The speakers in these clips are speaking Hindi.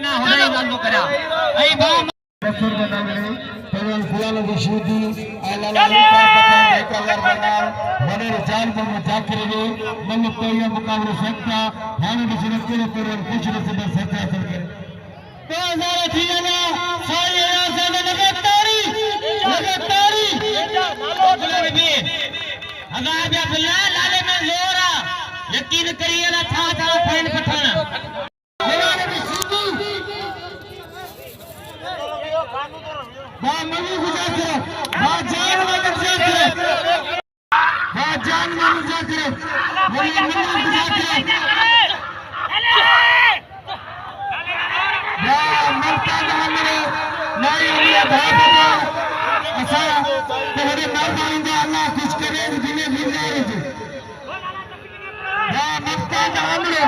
ना होना गंदो करा आई बा बसर बनावले पवन फुलाल दिशुदी आलाला का पता कलर बना मने जान पर जाकरे मन तो ये मुकाबला सकता हाने दिशने के पर कुछ न से सकता करके 2000 थी ना सारे से लगातारी गुलाम भी हजार या बिल्ला लाले में जोर यकीन करिए ना था फैन पठाना मनी गुजार करो जान में गुजार करो जान में गुजार करो मनी गुजार करो या ममता हमरे नहीं ये भाई ऐसा तेरे मर्दान का अल्लाह कुछ करे दिने मिल जाए या ममता हमरे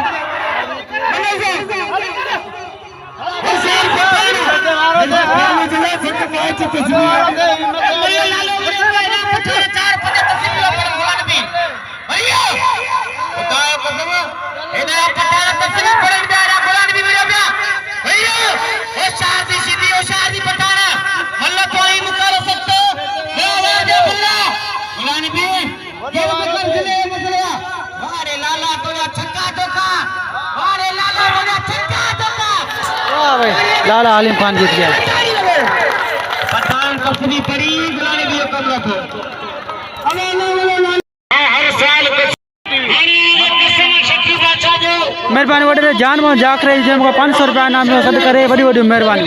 लाला आलिम खान जीत गया। पठान कसरी पड़ी गुलानी भी कम रखो हर साल मेहरबानी वडे जान में जाक रही 500 रुपया नाम सद करे बड़ी बड़ी मेहरबानी।